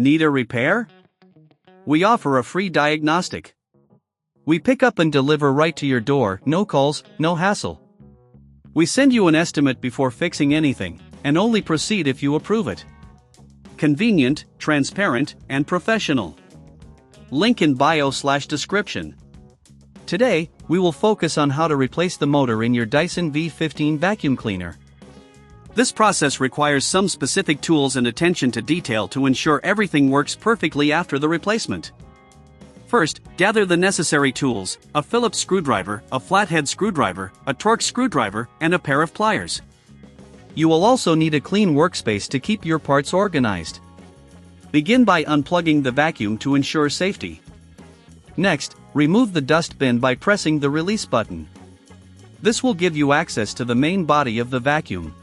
Need a repair? We offer a free diagnostic. We pick up and deliver right to your door, no calls, no hassle. We send you an estimate before fixing anything, and only proceed if you approve it. Convenient, transparent, and professional. Link in bio/description. Today, we will focus on how to replace the motor in your Dyson V15 vacuum cleaner. This process requires some specific tools and attention to detail to ensure everything works perfectly after the replacement. First, gather the necessary tools: a Phillips screwdriver, a flathead screwdriver, a Torx screwdriver, and a pair of pliers. You will also need a clean workspace to keep your parts organized. Begin by unplugging the vacuum to ensure safety. Next, remove the dust bin by pressing the release button. This will give you access to the main body of the vacuum.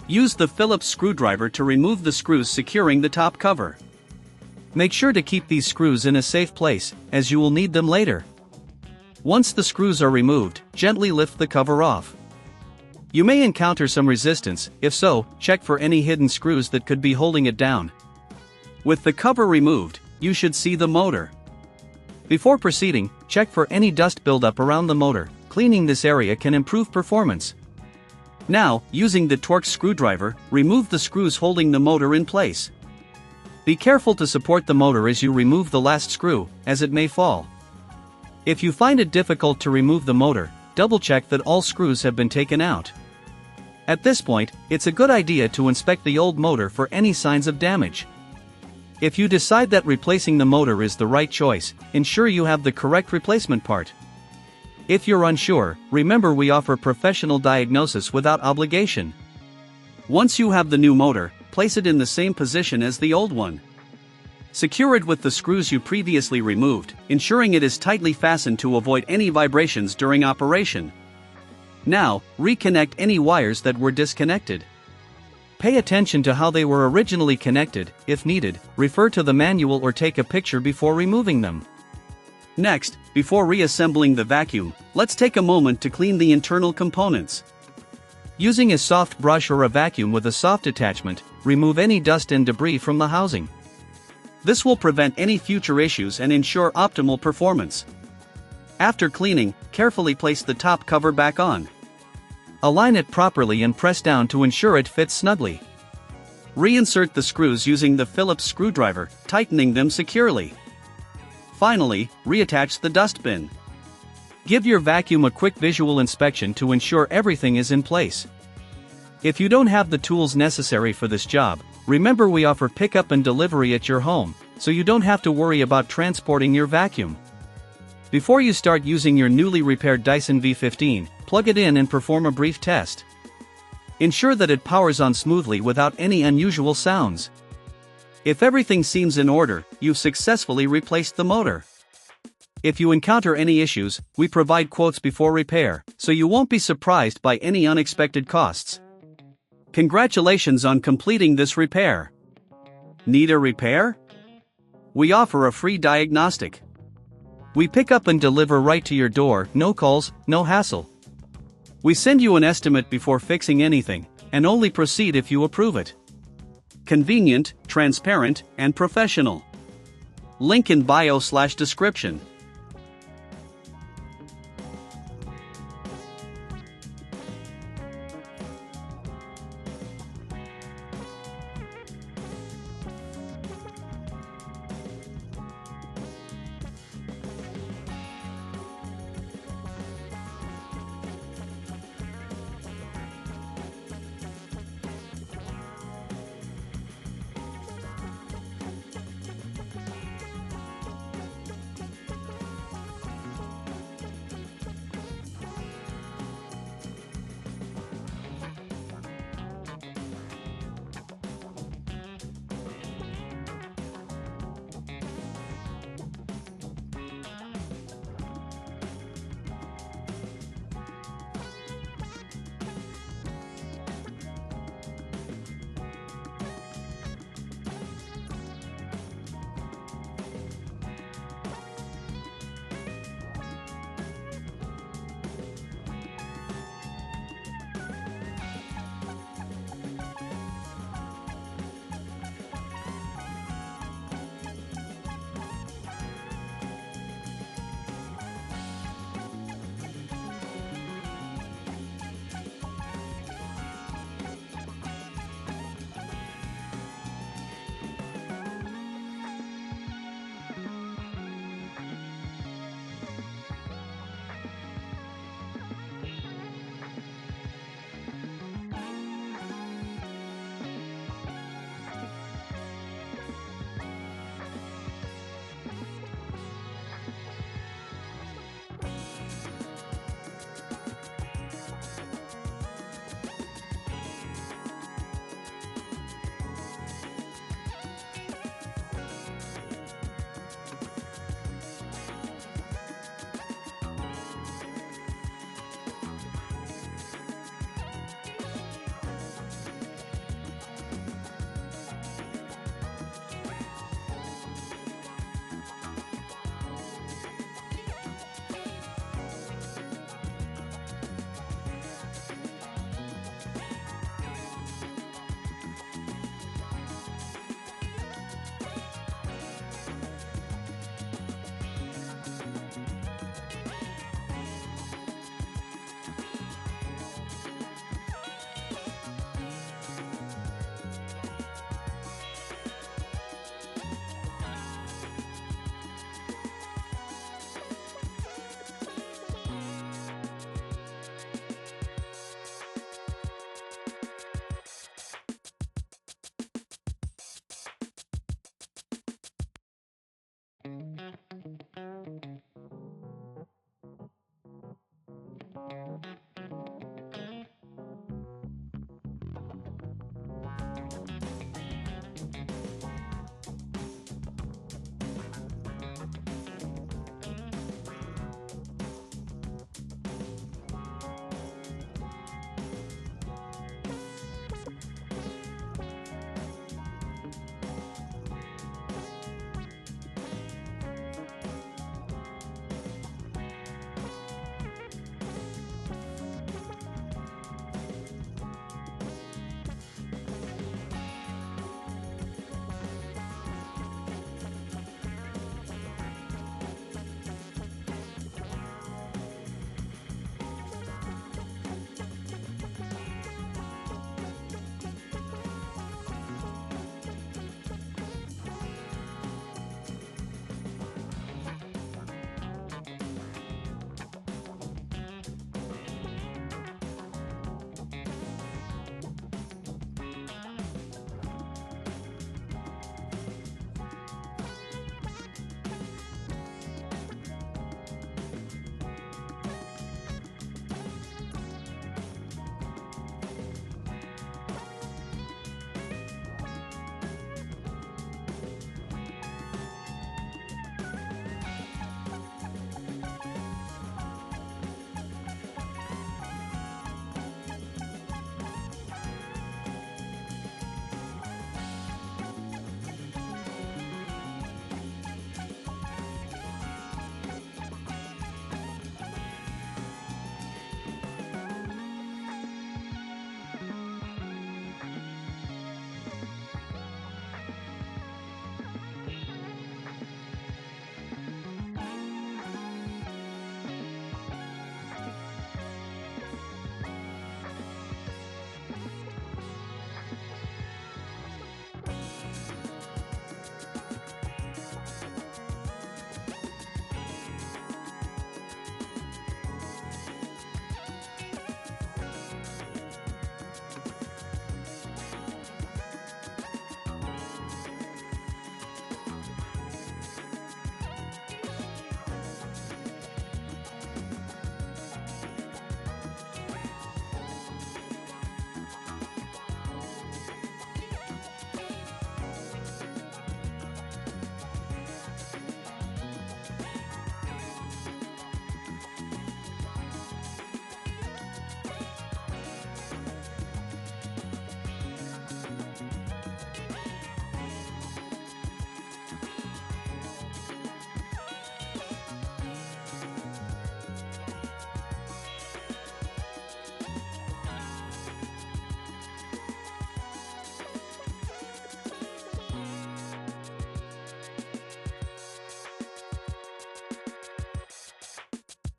Use the Phillips screwdriver to remove the screws securing the top cover. Make sure to keep these screws in a safe place, as you will need them later. Once the screws are removed, gently lift the cover off. You may encounter some resistance. If so, check for any hidden screws that could be holding it down. With the cover removed, you should see the motor. Before proceeding, check for any dust buildup around the motor. Cleaning this area can improve performance. Now, using the Torx screwdriver, remove the screws holding the motor in place. Be careful to support the motor as you remove the last screw, as it may fall. If you find it difficult to remove the motor, double-check that all screws have been taken out. At this point, it's a good idea to inspect the old motor for any signs of damage. If you decide that replacing the motor is the right choice, ensure you have the correct replacement part. If you're unsure, remember we offer professional diagnosis without obligation. Once you have the new motor, place it in the same position as the old one. Secure it with the screws you previously removed, ensuring it is tightly fastened to avoid any vibrations during operation. Now, reconnect any wires that were disconnected. Pay attention to how they were originally connected. If needed, refer to the manual or take a picture before removing them. Next, before reassembling the vacuum, let's take a moment to clean the internal components. Using a soft brush or a vacuum with a soft attachment, remove any dust and debris from the housing. This will prevent any future issues and ensure optimal performance. After cleaning, carefully place the top cover back on. Align it properly and press down to ensure it fits snugly. Reinsert the screws using the Phillips screwdriver, tightening them securely. Finally, reattach the dust bin. Give your vacuum a quick visual inspection to ensure everything is in place. If you don't have the tools necessary for this job, remember we offer pickup and delivery at your home, so you don't have to worry about transporting your vacuum. Before you start using your newly repaired Dyson V15, plug it in and perform a brief test. Ensure that it powers on smoothly without any unusual sounds. If everything seems in order, you've successfully replaced the motor. If you encounter any issues, we provide quotes before repair, so you won't be surprised by any unexpected costs. Congratulations on completing this repair. Need a repair? We offer a free diagnostic. We pick up and deliver right to your door, no calls, no hassle. We send you an estimate before fixing anything, and only proceed if you approve it. Convenient, transparent, and professional. Link in bio/description.